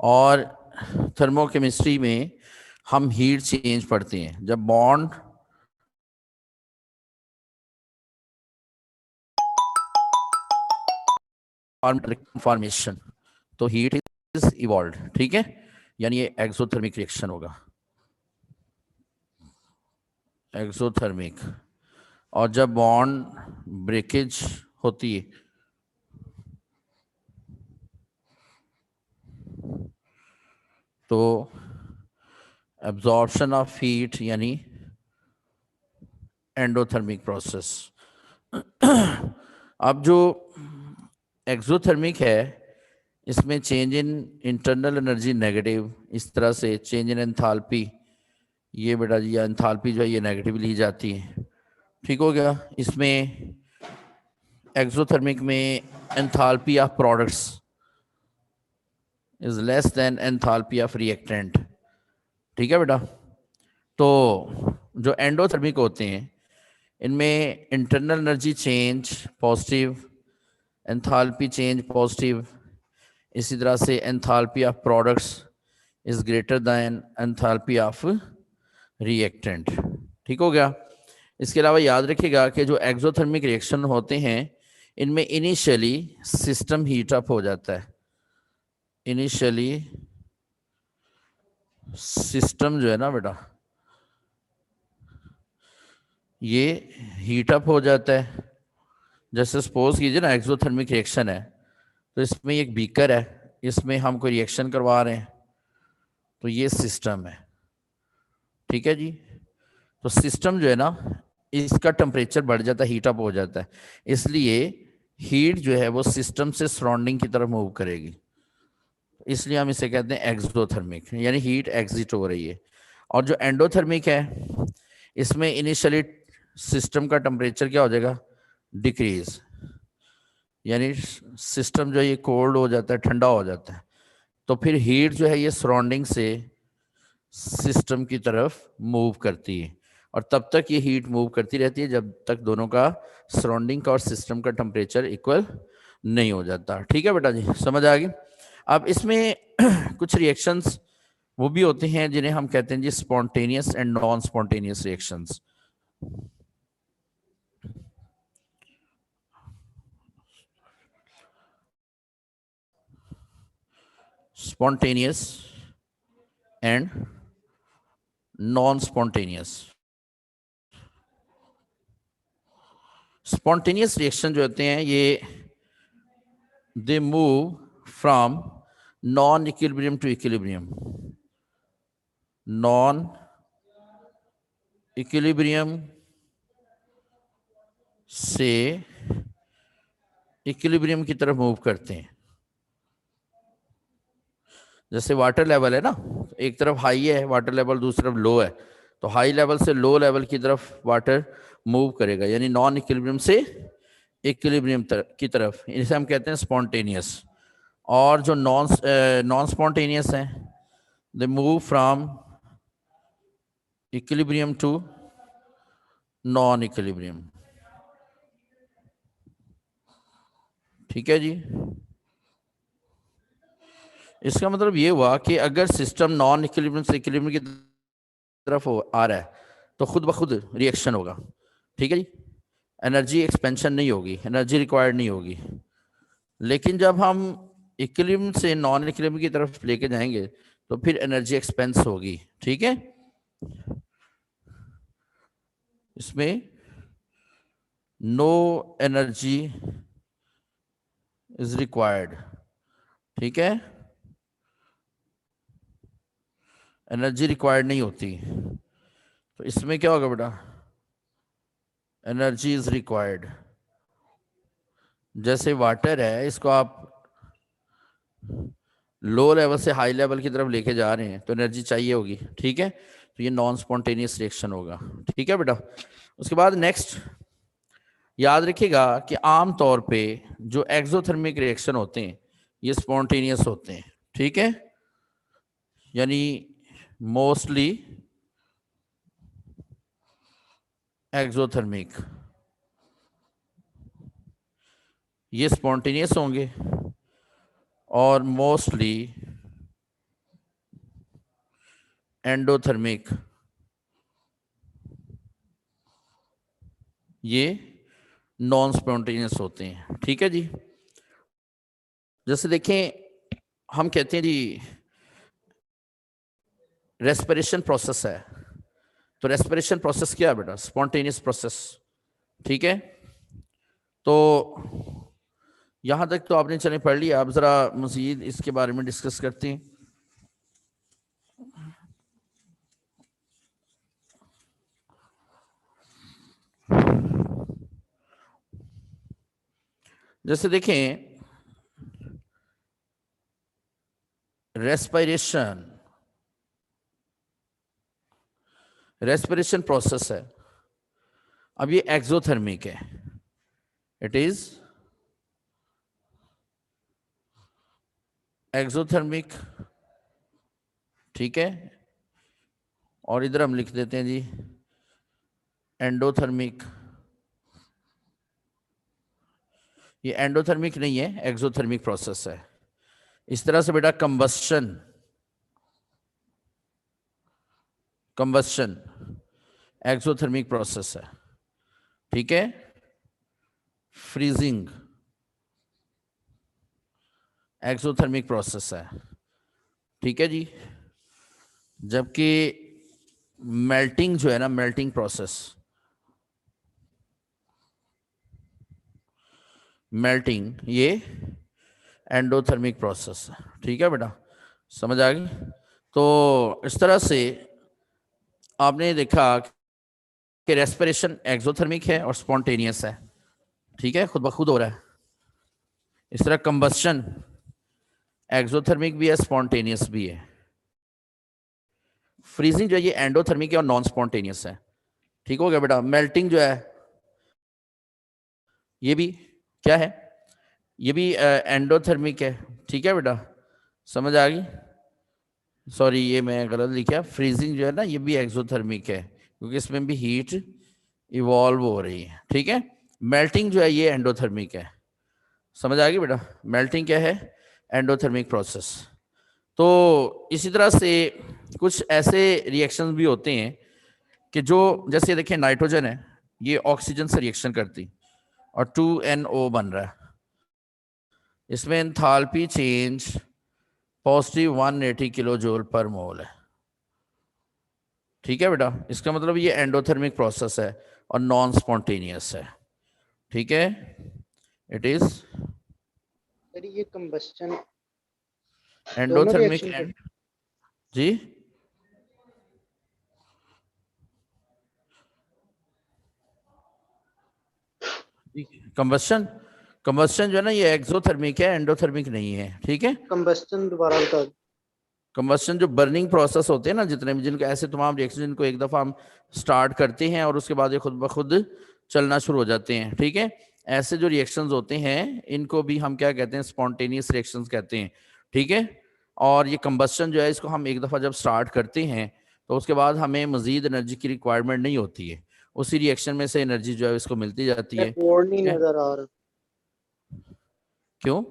और थर्मोकेमिस्ट्री में हम हीट चेंज पढ़ते हैं। जब बॉन्ड फॉर्मेशन, तो हीट इज इवॉल्व, ठीक है, यानी ये एक्सोथर्मिक रिएक्शन होगा, एक्सोथर्मिक। और जब बॉन्ड ब्रेकेज होती है तो एब्जॉर्प्शन ऑफ हीट यानी एंडोथर्मिक प्रोसेस। अब जो एक्सोथर्मिक है इसमें change in internal energy negative, इस तरह से चेंज इन एंथैल्पी, ये बेटा जी एंथैल्पी जो है ये नेगेटिव ली जाती है, ठीक हो गया। इसमें एक्सोथर्मिक में enthalpy of products is less than enthalpy of reactant, ठीक है बेटा। तो जो एंडोथर्मिक होते हैं इनमें internal energy change positive, enthalpy change positive, इसी तरह से enthalpy of products is greater than enthalpy of reactant, ठीक हो गया। इसके अलावा याद रखिएगा कि जो एक्सोथर्मिक रिएक्शन होते हैं इनमें इनिशियली सिस्टम हीट अप हो जाता है, इनिशियली सिस्टम जो है ना बेटा ये हीट अप हो जाता है। जैसे सपोज कीजिए ना एक्सोथर्मिक रिएक्शन है, तो इसमें एक बीकर है, इसमें हम कोई रिएक्शन करवा रहे हैं, तो ये सिस्टम है, ठीक है जी। तो सिस्टम जो है ना इसका टेम्परेचर बढ़ जाता है, हीट अप हो जाता है, इसलिए हीट जो है वो सिस्टम से सराउंडिंग की तरफ मूव करेगी, इसलिए हम इसे कहते हैं एक्सोथर्मिक, यानी हीट एग्जिट हो रही है। और जो एंडोथर्मिक है इसमें इनिशियली सिस्टम का टेम्परेचर क्या हो जाएगा, डिक्रीज, यानी सिस्टम जो है ये कोल्ड हो जाता है, ठंडा हो जाता है, तो फिर हीट जो है ये सराउंडिंग से सिस्टम की तरफ मूव करती है, और तब तक ये हीट मूव करती रहती है जब तक दोनों का सराउंडिंग का और सिस्टम का टेम्परेचर इक्वल नहीं हो जाता, ठीक है बेटा जी, समझ आ गई। अब इसमें कुछ रिएक्शंस वो भी होते हैं जिन्हें हम कहते हैं जी spontaneous and non spontaneous reactions. Spontaneous and non spontaneous. Spontaneous reaction जो होते हैं ये they move from non equilibrium to equilibrium, non equilibrium से इक्विलिब्रियम की तरफ मूव करते हैं। जैसे वाटर लेवल है ना, एक तरफ हाई है वाटर लेवल, दूसरी तरफ लो है, तो हाई लेवल से लो लेवल की तरफ वाटर मूव करेगा, यानी नॉन इक्विलिब्रियम से इक्विलिब्रियम की तरफ, इसे हम कहते हैं स्पॉन्टेनियस। और जो नॉन स्पॉन्टेनियस है they move from equilibrium to non equilibrium, ठीक है जी। इसका मतलब ये हुआ कि अगर सिस्टम नॉन इक्विलिब्रियम से इक्विलिब्रियम की तरफ आ रहा है तो खुद ब खुद रिएक्शन होगा, ठीक है जी, एनर्जी एक्सपेंशन नहीं होगी, एनर्जी रिक्वायर्ड नहीं होगी। लेकिन जब हम इक्विलिब्रियम से नॉन इक्विलिब्रियम की तरफ लेके जाएंगे तो फिर एनर्जी एक्सपेंस होगी, ठीक है। इसमें नो एनर्जी इज रिक्वायर्ड, ठीक है, एनर्जी रिक्वायर्ड नहीं होती, तो इसमें क्या होगा बेटा, एनर्जी इज रिक्वायर्ड। जैसे वाटर है इसको आप लो लेवल से हाई लेवल की तरफ लेके जा रहे हैं तो एनर्जी चाहिए होगी, ठीक है, तो ये नॉन स्पॉन्टेनियस रिएक्शन होगा, ठीक है बेटा। उसके बाद नेक्स्ट याद रखिएगा कि आम तौर पे जो एक्सोथर्मिक रिएक्शन होते हैं ये स्पॉन्टेनियस होते हैं, ठीक है, यानी मोस्टली एक्सोथर्मिक ये स्पॉन्टेनियस होंगे और मोस्टली एंडोथर्मिक, ये नॉन स्पॉन्टेनियस होते हैं। ठीक है जी। जैसे देखें, हम कहते हैं जी रेस्पिरेशन प्रोसेस है, तो रेस्पिरेशन प्रोसेस क्या है बेटा? Spontaneous process. ठीक है, तो यहां तक तो आपने चले पढ़ लिया, आप जरा मजीद इसके बारे में डिस्कस करते हैं। जैसे देखें, रेस्पिरेशन प्रोसेस है, अब ये एक्सोथर्मिक है, इट इज एक्सोथर्मिक। ठीक है, और इधर हम लिख देते हैं जी एंडोथर्मिक। ये एंडोथर्मिक नहीं है, एक्सोथर्मिक प्रोसेस है। इस तरह से बेटा कंबस्शन एक्सोथर्मिक प्रोसेस है। ठीक है, फ्रीजिंग एक्सोथर्मिक प्रोसेस है। ठीक है जी। जबकि मेल्टिंग जो है ना, मेल्टिंग प्रोसेस, मेल्टिंग ये एंडोथर्मिक प्रोसेस है। ठीक है बेटा, समझ आ गई? तो इस तरह से आपने देखा कि रेस्पिरेशन एक्सोथर्मिक है और स्पॉन्टेनियस है। ठीक है, खुद ब खुद हो रहा है। इस तरह कंबस्शन एक्सोथर्मिक भी है, स्पॉन्टेनियस भी है। फ्रीजिंग जो है ये एंडोथर्मिक है और नॉन स्पॉन्टेनियस है। ठीक हो गया बेटा। मेल्टिंग जो है ये भी क्या है? ये भी एंडोथर्मिक है। ठीक है बेटा, समझ आ गई? सॉरी, ये मैं गलत लिखा। फ्रीजिंग जो है ना, ये भी एक्सोथर्मिक है क्योंकि इसमें भी हीट इवॉल्व हो रही है। ठीक है, मेल्टिंग जो है ये एंडोथर्मिक है। समझ आ गई बेटा? मेल्टिंग क्या है? Endothermic process. तो इसी तरह से कुछ ऐसे रिएक्शंस भी होते हैं कि जो, जैसे देखिए नाइट्रोजन है, ये ऑक्सीजन से रिएक्शन करती और 2NO बन रहा है। इसमें enthalpy change positive 180 kilo joule पर मोल है। ठीक है बेटा, इसका मतलब ये एंडोथर्मिक प्रोसेस है और नॉन स्पॉन्टेनियस है। ठीक है, इट इज ये कंबस्टन दोनों एंडोथर्मिक रिएक्शन एंड जी कंबस्शन जो है ना, ये एक्सोथर्मिक है, एंडोथर्मिक नहीं है। ठीक है, कंबस्टन दोबारा बता दो। कंबस्शन जो बर्निंग प्रोसेस होते हैं ना, जितने भी, जिनको ऐसे तमाम रिएक्शन जिनको एक दफ़ा हम स्टार्ट करते हैं और उसके बाद ये खुद ब खुद चलना शुरू हो जाते हैं। ठीक है, ऐसे जो रिएक्शंस होते हैं इनको भी हम क्या कहते हैं? स्पॉन्टेनियस रिएक्शंस कहते हैं। ठीक है, और ये कंबस्शन जो है, इसको हम एक दफ़ा जब स्टार्ट करते हैं तो उसके बाद हमें मज़ीद एनर्जी की रिक्वायरमेंट नहीं होती है, उसी रिएक्शन में से एनर्जी जो है इसको मिलती जाती है। बोर्ड नहीं ठीक है, नजर आ रहा। क्यों?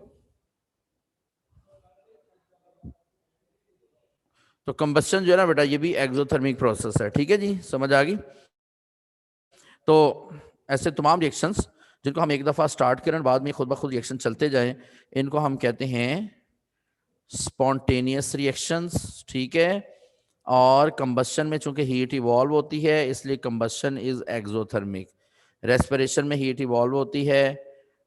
तो कंबस्शन जो है ना बेटा, ये भी एक्सोथर्मिक प्रोसेस है। ठीक है जी, समझ आ गई? तो ऐसे तमाम रिएक्शंस जिनको हम एक दफ़ा स्टार्ट करें बाद में खुद ब खुद रिएक्शन चलते जाएं, इनको हम कहते हैं स्पॉन्टेनियस रिएक्शंस। ठीक है, और कंबस्शन में चूंकि हीट इवॉल्व होती है इसलिए कंबस्शन इज एक्सोथर्मिक। रेस्पिरेशन में हीट इवॉल्व होती है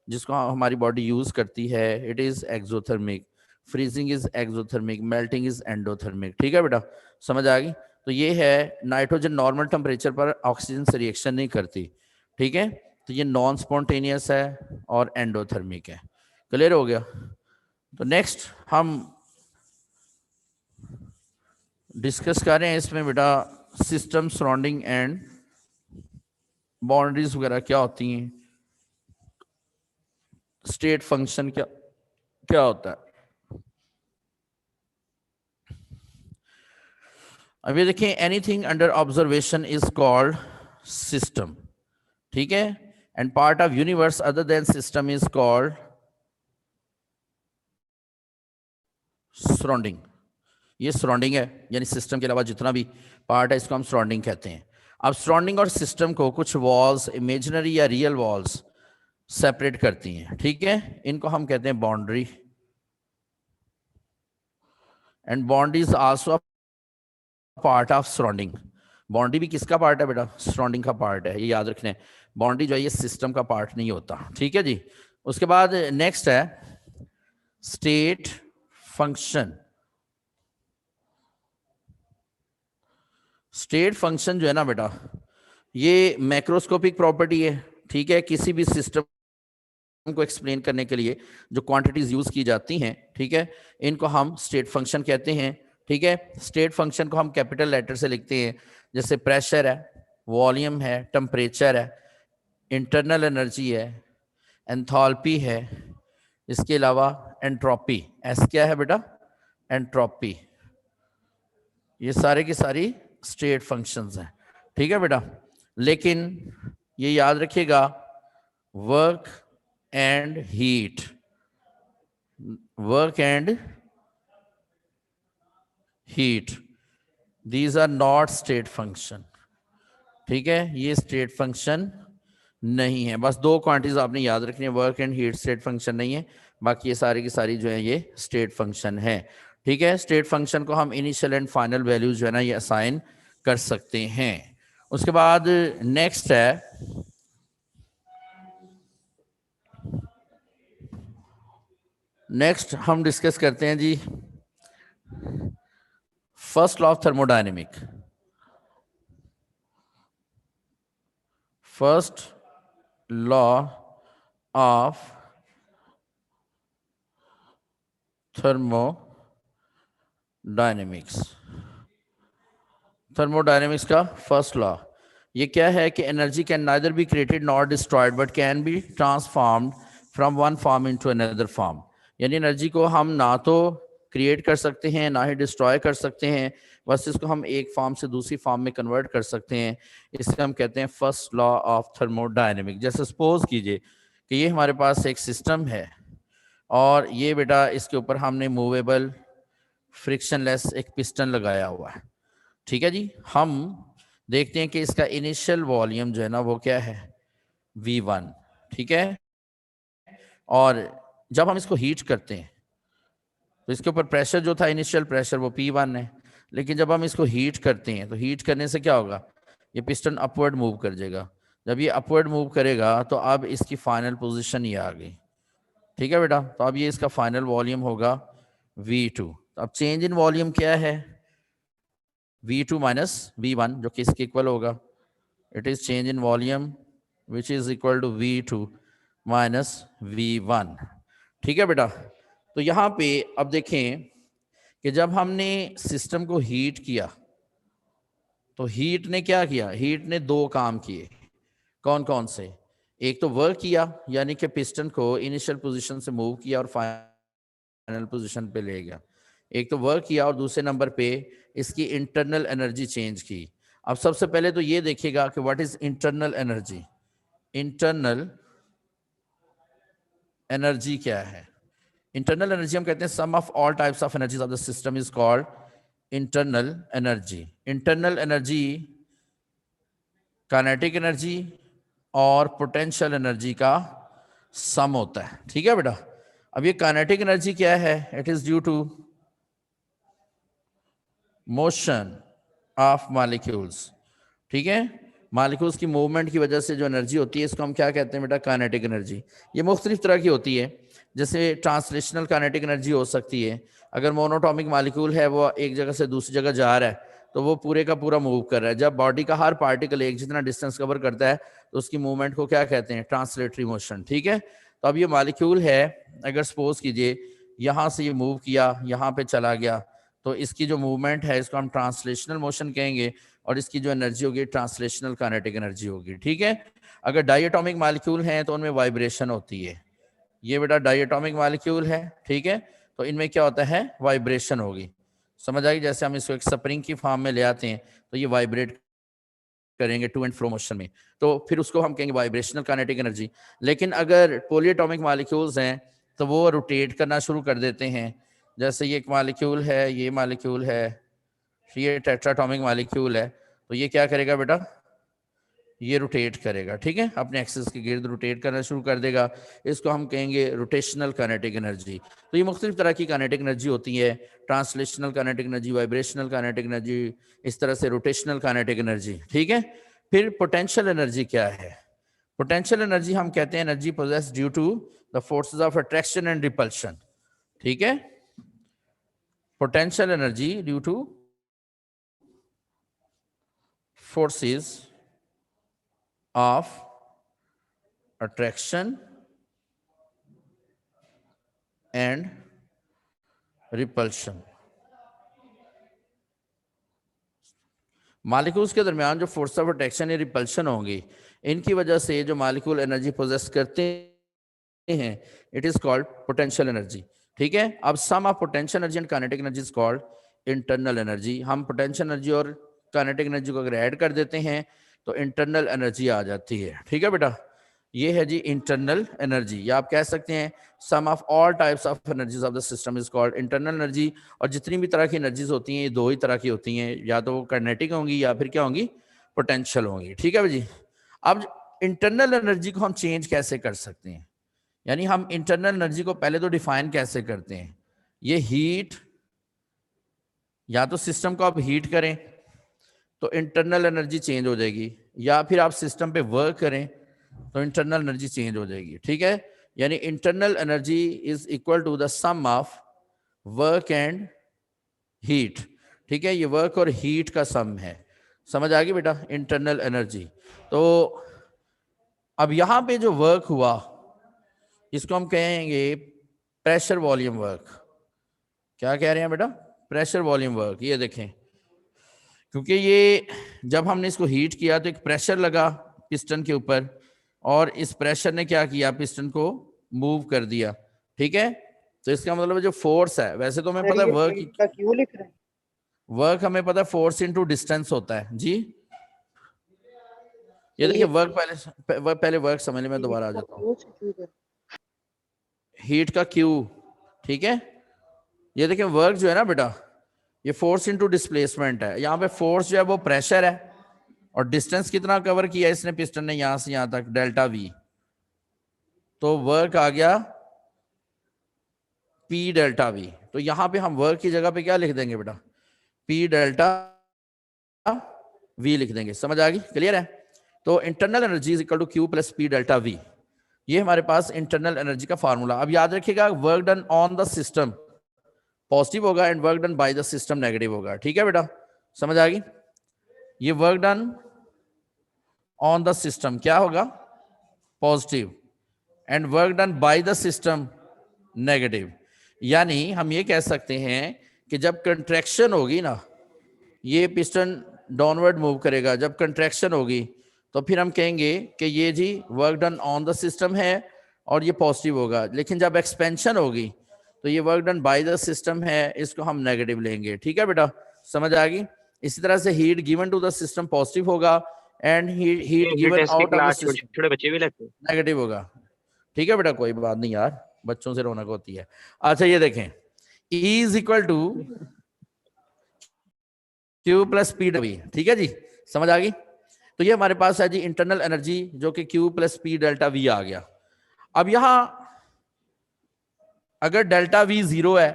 जिसको हमारी बॉडी यूज करती है, it is exothermic. Freezing is exothermic, melting is endothermic. ठीक है बेटा, समझ आ गई? तो ये है, नाइट्रोजन नॉर्मल टेम्परेचर पर ऑक्सीजन से रिएक्शन नहीं करती। ठीक है, तो ये नॉन स्पॉन्टेनियस है और एंडोथर्मिक है। क्लियर हो गया? तो नेक्स्ट हम डिस्कस कर रहे हैं इसमें बेटा सिस्टम सराउंडिंग एंड बाउंड्रीज वगैरह क्या होती हैं, स्टेट फंक्शन क्या क्या होता है। अभी देखिए, anything under observation is called system. ठीक है, and part of universe other than system is called surrounding. ये सराउंडिंग है, यानी सिस्टम के अलावा जितना भी पार्ट है इसको हम सराउंडिंग कहते हैं। अब सराउंडिंग और सिस्टम को कुछ वॉल्स, इमेजिनरी या रियल वॉल्स सेपरेट करती हैं, ठीक है। इनको हम कहते हैं boundary, and boundary is also part of surrounding. Boundary भी किसका पार्ट है बेटा? सराउंडिंग का पार्ट है, ये याद रखना है। बाउंड्री जो है ये सिस्टम का पार्ट नहीं होता, ठीक है जी। उसके बाद नेक्स्ट है स्टेट फंक्शन। स्टेट फंक्शन जो है ना बेटा, ये मैक्रोस्कोपिक प्रॉपर्टी है, ठीक है। किसी भी सिस्टम को एक्सप्लेन करने के लिए जो क्वांटिटीज यूज की जाती हैं, ठीक है, इनको हम स्टेट फंक्शन कहते हैं, ठीक है। स्टेट फंक्शन को हम कैपिटल लेटर से लिखते हैं, जैसे प्रेशर है, वॉल्यूम है, टेम्परेचर है, इंटरनल एनर्जी है, एंथैल्पी है, इसके अलावा एंट्रोपी। एस क्या है बेटा? एंट्रोपी। ये सारे की सारी स्टेट फंक्शंस हैं, ठीक है बेटा। लेकिन ये याद रखिएगा, work and heat, work and heat, these are not state function, ठीक है। ये स्टेट फंक्शन नहीं है। बस दो क्वांटिटीज आपने याद रखनी है, work and heat state function नहीं है, बाकी ये सारी की सारी जो है ये स्टेट फंक्शन है, ठीक है। स्टेट फंक्शन को हम इनिशियल एंड फाइनल वैल्यूज जो है ना ये असाइन कर सकते हैं। उसके बाद नेक्स्ट है नेक्स्ट हम डिस्कस करते हैं जी first law of thermodynamic. First law of thermodynamics. Thermodynamics का फर्स्ट लॉ ये क्या है कि energy can neither be created not destroyed but can be transformed from one form into another form. यानी एनर्जी को हम ना तो क्रिएट कर सकते हैं ना ही डिस्ट्रॉय कर सकते हैं, बस इसको हम एक फॉर्म से दूसरी फॉर्म में कन्वर्ट कर सकते हैं। इसे हम कहते हैं फर्स्ट लॉ ऑफ थर्मोडायनेमिक। जैसे सपोज कीजिए कि ये हमारे पास एक सिस्टम है और ये बेटा इसके ऊपर हमने मूवेबल फ्रिक्शनलेस एक पिस्टन लगाया हुआ है, ठीक है जी। हम देखते हैं कि इसका इनिशियल वॉल्यूम जो है ना वो क्या है? V1, ठीक है। और जब हम इसको हीट करते हैं तो इसके ऊपर प्रेशर जो था इनिशियल प्रेशर वो P1 है, लेकिन जब हम इसको हीट करते हैं तो हीट करने से क्या होगा? ये पिस्टन अपवर्ड मूव कर जाएगा। जब ये अपवर्ड मूव करेगा तो अब इसकी फाइनल पोजीशन ये आ गई, ठीक है बेटा। तो अब ये इसका फाइनल वॉल्यूम होगा V2। तो अब चेंज इन वॉल्यूम क्या है? V2 माइनस V1, जो कि इसके इक्वल होगा। It is change in volume which is equal to V2 minus V1, ठीक है बेटा। तो यहाँ पे अब देखें कि जब हमने सिस्टम को हीट किया तो हीट ने क्या किया? हीट ने दो काम किए। कौन कौन से? एक तो वर्क किया, यानी कि पिस्टन को इनिशियल पोजीशन से मूव किया और फाइनल पोजीशन पे ले गया। एक तो वर्क किया और दूसरे नंबर पे इसकी इंटरनल एनर्जी चेंज की। अब सबसे पहले तो ये देखिएगा कि what is internal energy. Internal energy क्या है? इंटरनल एनर्जी हम कहते हैं sum of all types of energies of the system is called internal energy. Internal energy kinetic energy और पोटेंशियल एनर्जी का सम होता है, ठीक है बेटा। अब ये काइनेटिक एनर्जी क्या है? It is due to motion of molecules, ठीक है। मॉलिक्यूल्स की मूवमेंट की वजह से जो एनर्जी होती है इसको हम क्या कहते हैं बेटा? Kinetic energy. ये मुख्तलिफ तरह की होती है, जैसे ट्रांसलेशनल काइनेटिक एनर्जी हो सकती है। अगर मोनोटॉमिक मॉलिक्यूल है वो एक जगह से दूसरी जगह जा रहा है तो वो पूरे का पूरा मूव कर रहा है। जब बॉडी का हर पार्टिकल एक जितना डिस्टेंस कवर करता है तो उसकी मूवमेंट को क्या कहते हैं? ट्रांसलेटरी मोशन, ठीक है। तो अब ये मॉलिक्यूल है, अगर सपोज कीजिए यहाँ से ये मूव किया, यहाँ पे चला गया, तो इसकी जो मूवमेंट है इसको हम ट्रांसलेशनल मोशन कहेंगे और इसकी जो एनर्जी होगी ट्रांसलेशनल काइनेटिक एनर्जी होगी, ठीक है। अगर डायटोमिक मॉलिक्यूल हैं तो उनमें वाइब्रेशन होती है। ये बेटा डायटोमिक मॉलिक्यूल है, ठीक है, तो इनमें क्या होता है? वाइब्रेशन होगी। समझ आएगी? जैसे हम इसको एक स्प्रिंग की फॉर्म में ले आते हैं तो ये वाइब्रेट करेंगे टू एंड फ्रो मोशन में, तो फिर उसको हम कहेंगे वाइब्रेशनल काइनेटिक एनर्जी। लेकिन अगर पॉलीएटॉमिक मॉलिक्यूल्स हैं तो वो रोटेट करना शुरू कर देते हैं। जैसे ये एक मॉलिक्यूल है, ये मॉलिक्यूल है, ये टेट्राटॉमिक मॉलिक्यूल है, तो ये क्या करेगा बेटा, ये रोटेट करेगा, ठीक है, अपने एक्सिस के गिर्द रोटेट करना शुरू कर देगा। इसको हम कहेंगे रोटेशनल काइनेटिक एनर्जी। तो ये मुख्तलिफ तरह की काइनेटिक एनर्जी होती है, translational kinetic energy, vibrational kinetic energy, इस तरह से रोटेशनल काइनेटिक एनर्जी, ठीक है। फिर पोटेंशियल एनर्जी क्या है? पोटेंशियल एनर्जी हम कहते हैं energy possessed due to the forces of attraction and repulsion, ठीक है। Potential energy due to forces of attraction and repulsion। Molecules के दरमियान जो फोर्स ऑफ अट्रैक्शन या रिपल्शन होंगी, इनकी वजह से जो मालिक्यूल एनर्जी पोजेस करते हैं, it is called potential energy, ठीक है। अब sum of potential energy and kinetic energy is called internal energy. हम पोटेंशियल एनर्जी और काइनेटिक एनर्जी को अगर ऐड कर देते हैं तो इंटरनल एनर्जी आ जाती है, ठीक है बेटा। ये है जी इंटरनल एनर्जी, या आप कह सकते हैं sum of all types of energies of the system is called internal energy. और जितनी भी तरह की एनर्जीज होती हैं, ये दो ही तरह की होती हैं, या तो वो काइनेटिक होंगी या फिर क्या होंगी, पोटेंशियल होंगी, ठीक है जी। अब इंटरनल एनर्जी को हम चेंज कैसे कर सकते हैं, यानी हम इंटरनल एनर्जी को पहले तो डिफाइन कैसे करते हैं। ये हीट, या तो सिस्टम को आप हीट करें तो इंटरनल एनर्जी चेंज हो जाएगी, या फिर आप सिस्टम पे वर्क करें तो इंटरनल एनर्जी चेंज हो जाएगी, ठीक है। यानी internal energy is equal to the sum of work and heat, ठीक है। ये वर्क और हीट का सम है, समझ आ गई बेटा, इंटरनल एनर्जी। तो अब यहां पे जो वर्क हुआ, इसको हम कहेंगे प्रेशर वॉल्यूम वर्क। क्या कह रहे हैं बेटा, प्रेशर वॉल्यूम वर्क। ये देखें, क्योंकि ये जब हमने इसको हीट किया तो एक प्रेशर लगा पिस्टन के ऊपर, और इस प्रेशर ने क्या किया, पिस्टन को मूव कर दिया, ठीक है। तो इसका मतलब जो फोर्स है, वैसे तो हमें पता है वर्क, का क्यों लिख रहे हैं? वर्क हमें पता है फोर्स इनटू डिस्टेंस होता है जी। ये देखिए वर्क पहले वर्क समझने में दोबारा आ जाता हूँ। हीट का क्यू, ठीक है। ये देखिए वर्क जो है ना बेटा, ये फोर्स इनटू डिस्प्लेसमेंट है। यहाँ पे फोर्स जो है वो प्रेशर है, और डिस्टेंस कितना कवर किया इसने पिस्टन ने, यहां से यहां तक, डेल्टा वी। तो वर्क आ गया पी डेल्टा वी। तो यहां पे हम वर्क की जगह पे क्या लिख देंगे बेटा, पी डेल्टा वी लिख देंगे, समझ आ गई, क्लियर है। तो internal energy is equal to q plus P delta v, ये हमारे पास इंटरनल एनर्जी का फार्मूला। अब याद रखिएगा, work done on the system positive होगा and work done by the system negative होगा, ठीक है बेटा, समझ आ गई। ये work done on the system क्या होगा, positive, and work done by the system negative. यानी हम ये कह सकते हैं कि जब कंट्रैक्शन होगी ना, ये पिस्टन डाउनवर्ड मूव करेगा, जब कंट्रैक्शन होगी तो फिर हम कहेंगे कि ये जी work done on the system है और ये पॉजिटिव होगा। लेकिन जब एक्सपेंशन होगी तो ये work done by the system है, इसको हम नेगेटिव लेंगे, ठीक है बेटा, समझ आ गई। इसी तरह से heat given to the system positive होगा, and heat given out of the system छोटे बच्चे भी लगते हैं, नेगेटिव होगा, ठीक है बेटा, कोई बात नहीं यार, बच्चों से रौनक होती है। अच्छा ये देखें, E is equal to Q plus P V, ठीक है जी, समझ आ गई। तो ये हमारे पास है जी इंटरनल एनर्जी, जो कि Q plus P delta v आ गया। अब यहां अगर डेल्टा वी 0 है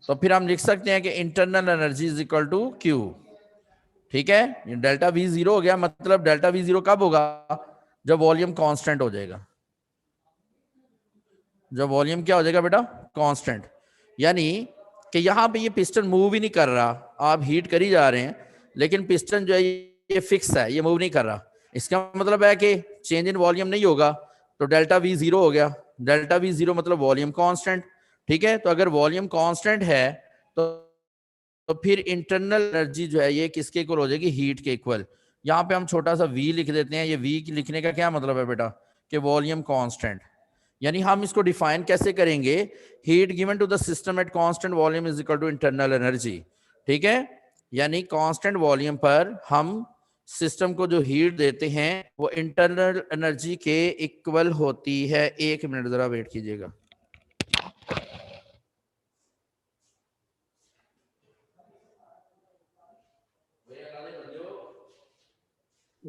तो फिर हम लिख सकते हैं कि internal energy is equal to Q, ठीक है। डेल्टा वी 0 हो गया, मतलब डेल्टा वी 0 कब होगा, जब वॉल्यूम कांस्टेंट हो जाएगा। जब वॉल्यूम क्या हो जाएगा बेटा, कांस्टेंट। यानी कि यहां पे ये पिस्टन मूव ही नहीं कर रहा, आप हीट कर ही जा रहे हैं, लेकिन पिस्टन जो है ये फिक्स है, ये मूव नहीं कर रहा। इसका मतलब है कि चेंज इन वॉल्यूम नहीं होगा, तो डेल्टा वी 0 हो गया। डेल्टा वी 0 मतलब वॉल्यूम कांस्टेंट, ठीक है। तो अगर वॉल्यूम कांस्टेंट है तो फिर इंटरनल एनर्जी जो है ये किसके इक्वल हो जाएगी, हीट के इक्वल। यहाँ पे हम छोटा सा v लिख देते हैं। ये v लिखने का क्या मतलब है बेटा, कि वॉल्यूम कांस्टेंट। यानी हम इसको डिफाइन कैसे करेंगे, heat given to the system at constant volume is equal to internal energy, ठीक है। यानी कांस्टेंट वॉल्यूम पर हम सिस्टम को जो हीट देते हैं वो इंटरनल एनर्जी के इक्वल होती है। एक मिनट जरा वेट कीजिएगा।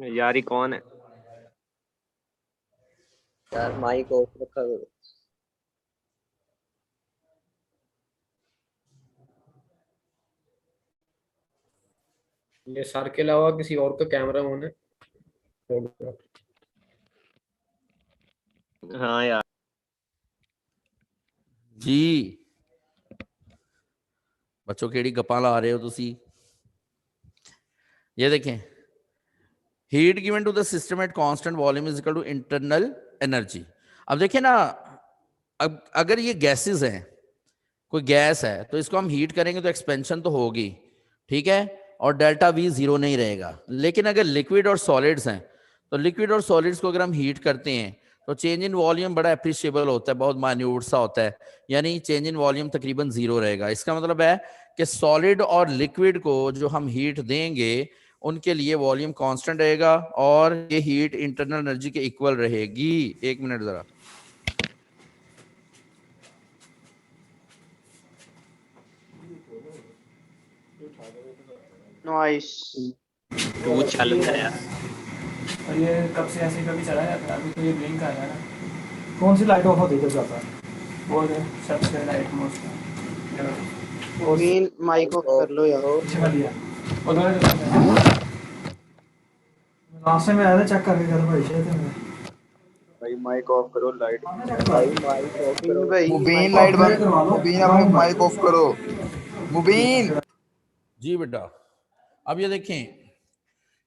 यार ये कौन है? यार माइक ऑफ रखा करो। ये सर के अलावा किसी और का कैमरा ऑन है? हाँ यार जी बच्चों केड़ी गप्पा ला रहे हो तुसी? ये देखें, heat given to the system at constant volume is equal to internal energy. अब देखिए ना, अब अगर ये गैसेस हैं, कोई गैस है तो इसको हम हीट करेंगे तो एक्सपेंशन तो होगी, ठीक है, और डेल्टा वी जीरो नहीं रहेगा। लेकिन अगर लिक्विड और सॉलिड्स हैं तो लिक्विड और सॉलिड्स को अगर हम हीट करते हैं तो चेंज इन वॉल्यूम बड़ा अप्रिशिएबल होता है, बहुत माइन्यूट सा होता है, यानी चेंज इन वॉल्यूम तकरीबन जीरो रहेगा। इसका मतलब है कि सॉलिड और लिक्विड को जो हम हीट देंगे उनके लिए वॉल्यूम कांस्टेंट रहेगा और ये हीट इंटरनल एनर्जी के इक्वल रहेगी। एक मिनट जरा, नॉइस। तू चल रहा है यार। और ये कब से ऐसे कभी चला जाता है? अभी तो ये ब्लिंक आ रहा है ना। कौन सी लाइट ऑफ होती है जब जाता है? वो है सबसे लाइट मोस्ट मीन माइक ऑफ कर लो यार। पीछे वाली है। उधर लास्ट में आया था, चेक करके कर भाई शायद मैं। भाई माइक ऑफ करो, लाइट भाई माइक ऑफ मीन करो। भाई मुबीन लाइट बंद, मुबीन अपने माइक ऑफ करो, मुबीन। जी बेटा। अब ये देखें,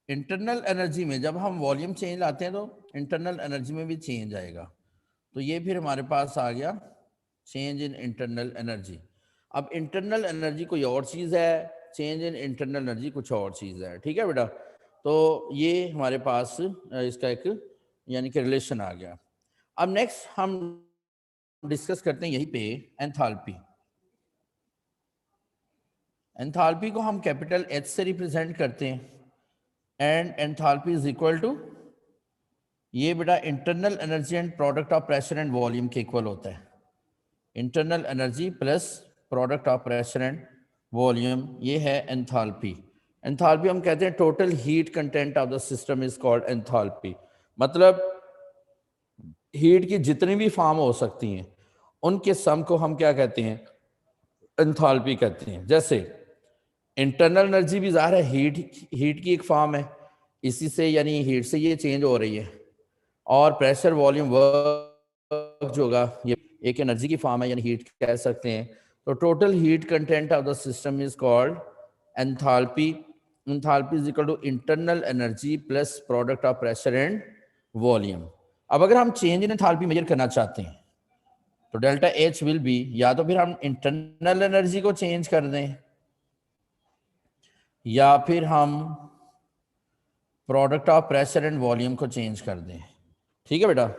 इंटरनल एनर्जी में जब हम वॉल्यूम चेंज लाते हैं तो इंटरनल एनर्जी में भी चेंज आएगा। तो ये फिर हमारे पास आ गया चेंज इन इंटरनल एनर्जी। अब इंटरनल एनर्जी कोई और चीज़ है, चेंज इन इंटरनल एनर्जी कुछ और चीज़ है, ठीक है बेटा। तो ये हमारे पास इसका एक यानी कि रिलेशन आ गया। अब नेक्स्ट हम डिस्कस करते हैं यहीं पे एंथैल्पी। एंथैल्पी को हम कैपिटल एच से रिप्रेजेंट करते हैं and enthalpy is equal to, ये बेटा internal energy and product of pressure and volume के इक्वल होता है। Internal energy plus product of pressure and volume, ये है एंथैल्पी। एंथैल्पी हम कहते हैं total heat content of the system is called enthalpy. मतलब हीट की जितनी भी फॉर्म हो सकती हैं उनके सम को हम क्या कहते हैं? एंथैल्पी कहते हैं। जैसे इंटरनल एनर्जी भी ज़ाहिर है हीट की एक फॉर्म है, इसी से यानी हीट से ये चेंज हो रही है, और प्रेशर वॉल्यूम वर्क जो होगा ये एक एनर्जी की फॉर्म है, यानी हीट कह सकते हैं। तो total heat content of the system is called enthalpy. Enthalpy is equal to internal energy plus product of pressure and volume. अब अगर हम चेंज इन एंथैल्पी मेजर करना चाहते हैं तो डेल्टा एच विल बी, या तो फिर हम इंटरनल एनर्जी को चेंज कर दें या फिर हम product of pressure and volume को चेंज कर दें, ठीक है बेटा।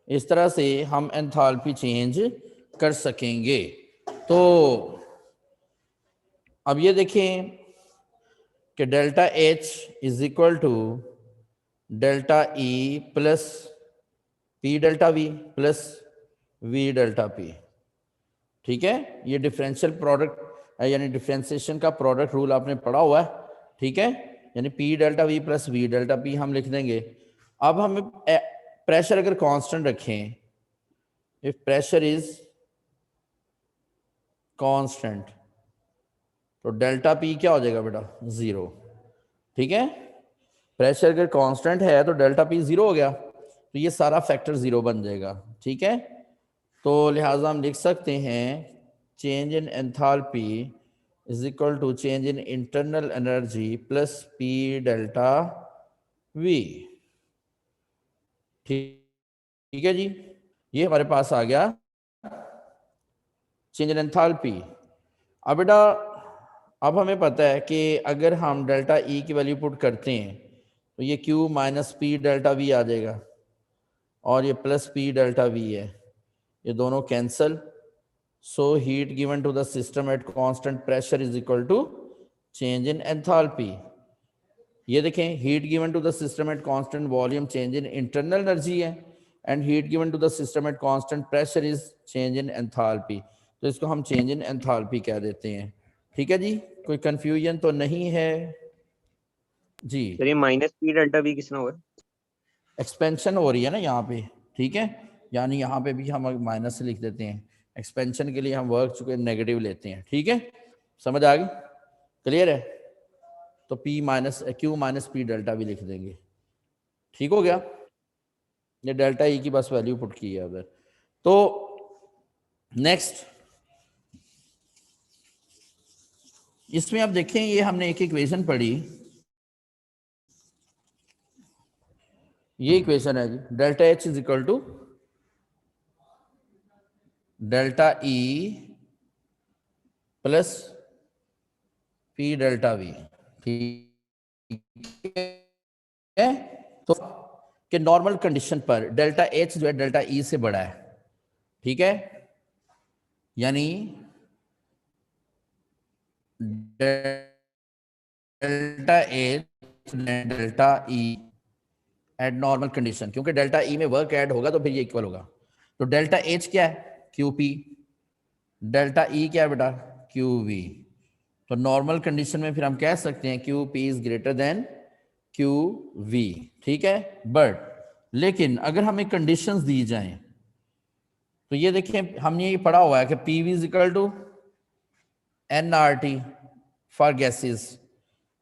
इस तरह से हम एंथैल्पी चेंज कर सकेंगे। तो अब ये देखें कि delta H is equal to delta E plus P delta V plus V delta P, ठीक है। ये डिफरेंशियल प्रोडक्ट यानी डिफरेंशिएशन का प्रोडक्ट रूल आपने पढ़ा हुआ है, ठीक है। यानी P delta V plus V delta P हम लिख देंगे। अब हम प्रेशर अगर कांस्टेंट रखें, इफ प्रेशर इज कांस्टेंट तो डेल्टा पी क्या हो जाएगा बेटा? जीरो, ठीक है। प्रेशर अगर कांस्टेंट है तो डेल्टा पी जीरो हो गया, तो ये सारा फैक्टर जीरो बन जाएगा, ठीक है। तो लिहाजा हम लिख सकते हैं change in enthalpy is equal to change in internal energy plus P delta we, ठीक है जी। ये हमारे पास आ गया चेंज इन एंथैल्पी। अब बेटा अब हमें पता है कि अगर हम डेल्टा ई की वैल्यू पुट करते हैं तो ये q minus p delta v आ जाएगा और ये प्लस पी डेल्टा वी है, ये दोनों cancel. So heat given to the system at constant pressure is equal to change in enthalpy. ये देखें, heat given to the system at constant volume change in internal energy है and heat given to the system at constant pressure is change in enthalpy. तो इसको हम change in enthalpy कह देते हैं, ठीक है जी। कोई कंफ्यूजन तो नहीं है? जी सर ये माइनस पी डेल्टा वी किसने हुआ? एक्सपेंशन हो रही है ना यहाँ पे, ठीक है, यानी यहाँ पे भी हम माइनस से लिख देते हैं, एक्सपेंशन के लिए हम वर्क चुके नेगेटिव लेते हैं, ठीक है, समझ आ गई, क्लियर है, तो P minus Q minus p delta भी लिख देंगे, ठीक हो गया, ये डेल्टा ई की बस वैल्यू पुट की है उधर। तो नेक्स्ट इसमें आप देखें, ये हमने एक इक्वेशन पढ़ी, ये इक्वेशन है जी, delta H is equal to delta E plus P delta we, ठीक है, तो कि नॉर्मल कंडीशन पर डेल्टा एच जो है डेल्टा ई से बड़ा है, ठीक है, यानी delta H delta E eight normal condition, क्योंकि डेल्टा ई में वर्क ऐड होगा तो फिर ये इक्वल होगा, तो डेल्टा एच क्या है, क्यू पी, डेल्टा ई क्या है बेटा, क्यू वी, तो नॉर्मल कंडीशन में फिर हम कह सकते हैं Q P is greater than Q V, ठीक है, बट लेकिन अगर हमें कंडीशंस दी जाएं तो ये देखें, हमने ये पढ़ा हुआ है कि P V is equal to N R T for gases,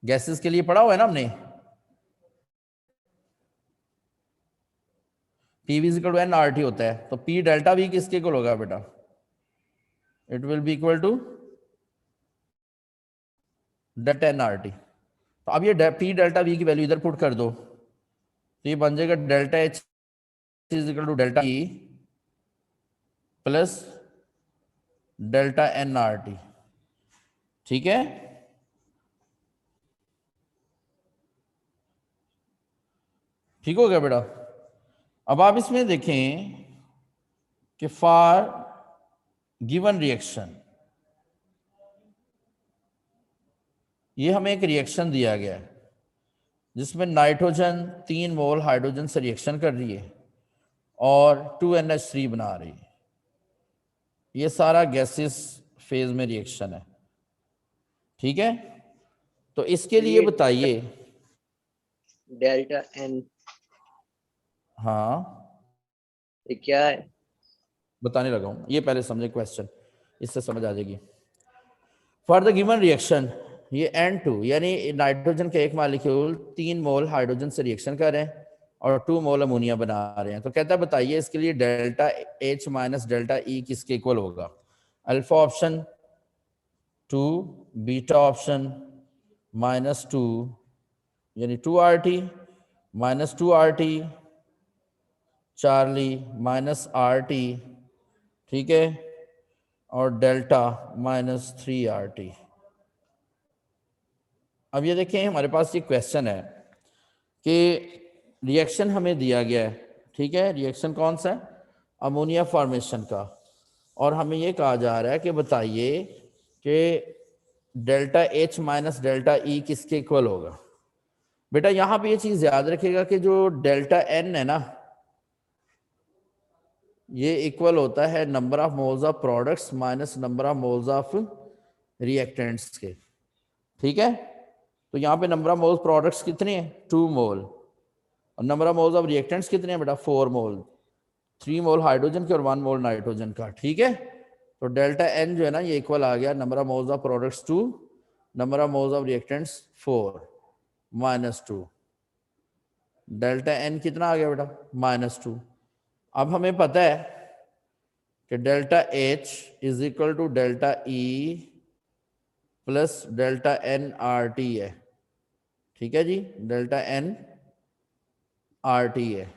gases के लिए पढ़ा हुआ है ना हमने, P V is equal to N R T होता है, तो पी डेल्टा वी किसके इक्वल होगा बेटा, it will be equal to delta N R T, तो अब ये पी डेल्टा वी की वैल्यू इधर पुट कर दो, तो ये बन जाएगा delta H is equal to delta E plus delta N R T, ठीक है, ठीक हो गया बेटा। अब आप इसमें देखें कि फॉर गिवन रिएक्शन, ये हमें एक रिएक्शन दिया गया है जिसमें नाइट्रोजन 3 मोल हाइड्रोजन से रिएक्शन कर रही है और 2NH3 बना रही है, ये सारा गैसेस फेज में रिएक्शन है, ठीक है, तो इसके लिए बताइए, डेल्टा एन हाँ ये क्या है? बताने लगा हूं, ये पहले समझे क्वेश्चन, इससे समझ आ जाएगी। फॉर द गिवन रिएक्शन, ये N2 यानी नाइट्रोजन के एक मॉलिक्यूल 3 मोल हाइड्रोजन से रिएक्शन कर रहे हैं और 2 मोल अमोनिया बना रहे हैं, तो कहता है बताइए इसके लिए delta H minus delta E किसके इक्वल होगा, अल्फा ऑप्शन 2, बीटा ऑप्शन -2 यानी 2RT minus 2RT, Charlie -RT, ठीक है, और डेल्टा -3RT। अब ये देखें, हमारे पास ये क्वेश्चन है कि रिएक्शन हमें दिया गया है, ठीक है, रिएक्शन कौन सा है, अमोनिया फॉर्मेशन का, और हमें ये कहा जा रहा है कि बताइए कि delta H minus delta E किसके इक्वल होगा। बेटा यहाँ पे ये चीज़ याद रखिएगा कि जो डेल्टा N है ना, ये इक्वल होता है number of moles of products minus number of moles of reactants के, ठीक है, तो यहाँ पे नंबर ऑफ मोल्स प्रोडक्ट्स कितने हैं, 2 मोल, और number of moles of reactants कितने हैं बेटा, 4 मोल, 3 मोल हाइड्रोजन के और 1 मोल नाइट्रोजन का, ठीक है, तो डेल्टा एन जो है ना ये इक्वल आ गया number of moles of products 2, number of moles of reactants 4 -2, delta N कितना आ गया बेटा, -2। अब हमें पता है कि delta H is equal to delta E plus delta NRT है, ठीक है जी, डेल्टा NRT है।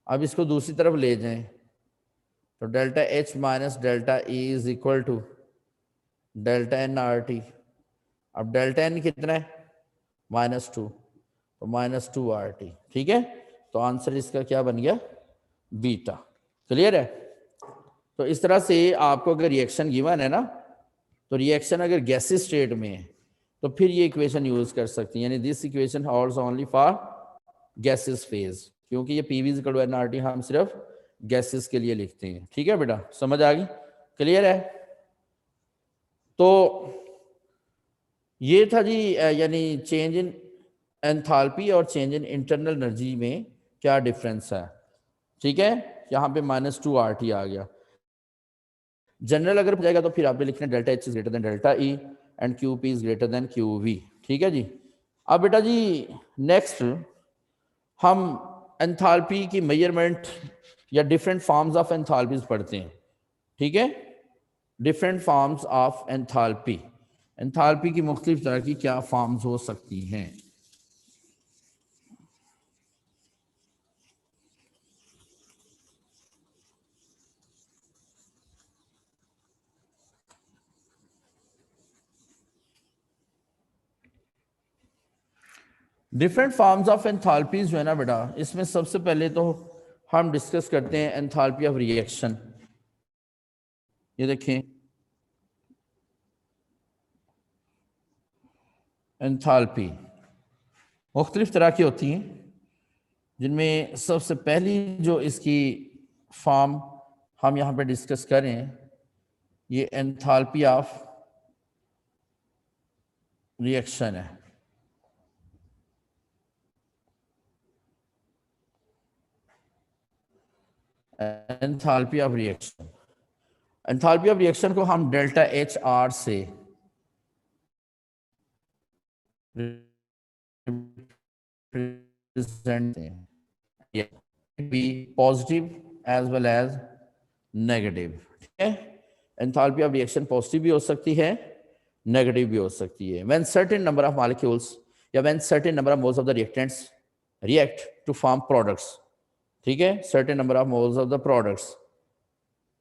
अब इसको दूसरी तरफ ले जाएं तो delta H minus delta E is equal to delta NRT। अब डेल्टा N कितना है, -2, तो -2RT, ठीक है, तो आंसर इसका क्या बन गया, बीटा, क्लियर है। तो इस तरह से आपको अगर रिएक्शन गिवन है ना, तो रिएक्शन अगर गैसेस स्टेट में है तो फिर ये इक्वेशन यूज कर सकते हैं, यानी this equation holds only for gases phase, क्योंकि ये P V is equal to NRT हम सिर्फ गैसेस के लिए लिखते हैं, ठीक है बेटा, समझ आ गई, क्लियर है। तो ये था जी यानी चेंज इन एंथैल्पी और चेंज इन इंटरनल एनर्जी में क्या डिफरेंस है। ठीक है, यहाँ पे -2 RT आ गया। जनरल अगर जाएगा तो फिर आपने लिखना delta H is greater then delta E and QP is greater then QV। ठीक है जी। अब बेटा जी नेक्स्ट हम एंथैल्पी की मेजरमेंट या डिफरेंट फॉर्म्स ऑफ एंथैल्पीज पढ़ते हैं। ठीक है, different forms of enthalpy, enthalpy की मुख्तलिफ तरह की क्या फॉर्म्स हो सकती हैं। डिफरेंट फॉर्म्स ऑफ एंथैल्पीज जो है ना बेटा, इसमें सबसे पहले तो हम डिस्कस करते हैं एंथैल्पी ऑफ रिएक्शन। ये देखें, एंथैल्पी मुख्तलिफ तरह की होती हैं, जिनमें सबसे पहली जो इसकी फॉर्म हम यहाँ पे डिस्कस करें, ये एंथैल्पी ऑफ रिएक्शन है। Enthalpy of reaction, enthalpy of reaction को हम डेल्टा HR से represent be positive as well as negative. ठीक है, एंथैल्पी ऑफ रिएक्शन पॉजिटिव भी हो सकती है, नेगेटिव भी हो सकती है। When certain number of molecules या when certain number of moles of the reactants react to form products. ठीक है, certain number of moles of the products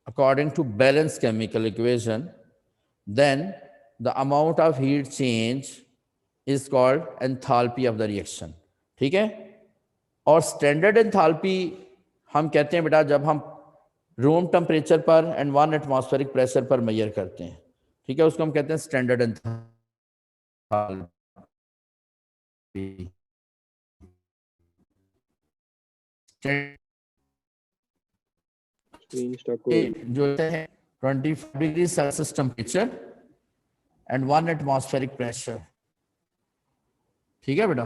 according to balanced chemical equation, then the amount of heat change is called enthalpy of the reaction। ठीक है, और standard enthalpy हम कहते हैं बेटा जब हम रूम टेम्परेचर पर एंड 1 एटमॉस्फेरिक प्रेशर पर मेजर करते हैं। ठीक है, उसको हम कहते हैं स्टैंडर्ड एंथैल्पी। जो है 25 degree Celsius temperature and 1 atmospheric pressure. ठीक है बेटा,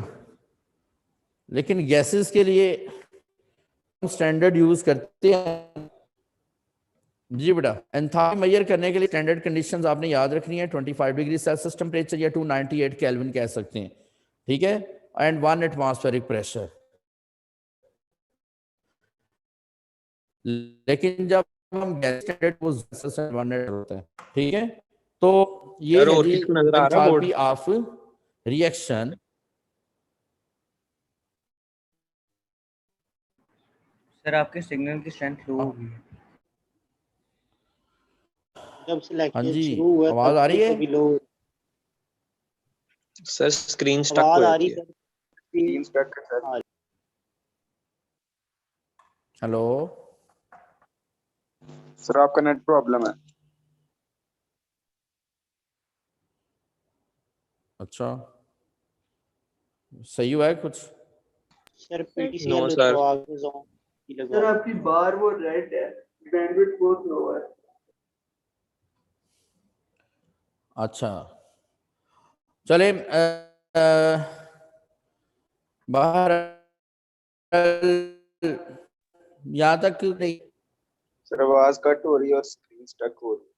लेकिन गैसेस के लिए हम स्टैंडर्ड यूज करते हैं। जी बेटा, एंथैल्पी मेजर करने के लिए स्टैंडर्ड कंडीशंस आपने याद रखनी है। 25 डिग्री सेल्सियस टेम्परेचर या 298 केल्विन कह सकते हैं। ठीक है, एंड 1 एटमॉस्फेरिक प्रेशर। लेकिन जब हम गैस स्टैंडर्ड वो 100 होता है। ठीक है, तो ये यार, है और जी किसको नजर आ रहा है board? Enthalpy of reaction. Sir आपके सिग्नल की स्ट्रेंथ लो होगी। जब से हाँ लेक्चर जी, शुरू हुआ आवाज आ रही है? कभी लो सर स्क्रीन स्टक आवाज हो आ जाती रही है। Sir, screen stuck sir. Hello sir आपका नेट प्रॉब्लम है। अच्छा, सही हुआ है कुछ? Sir No, PTCL sir. तो आगे जाओ सर लगाओ। आपकी बार वो रेड है, बैंडविड्थ बहुत लो है। अच्छा, चले बाहर यहाँ तक नहीं। सर आवाज कट हो रही है और स्क्रीन स्टक हो रही है।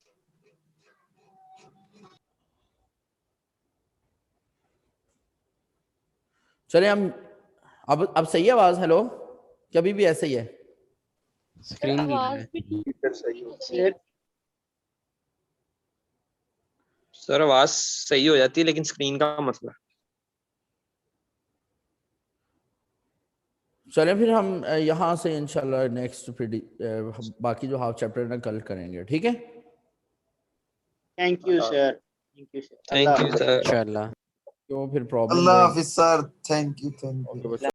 चले हम अब सही है आवाज? हेलो, कभी भी ऐसे ही है? स्क्रीन आवाज भी ठीक सर सही हो। है। सर आवाज सही हो जाती है लेकिन स्क्रीन का मसला। चलें फिर हम यहाँ से इंशाल्लाह नेक्स्ट फिर बाकी जो हाफ चैप्टर ना कल करेंगे। ठीक है, thank you sir, thank you sir. Thank you sir. इंशाल्लाह। क्यों फिर प्रॉब्लम अल्लाह है? हाफिज सर, थैंक यू। ओके बच्चों।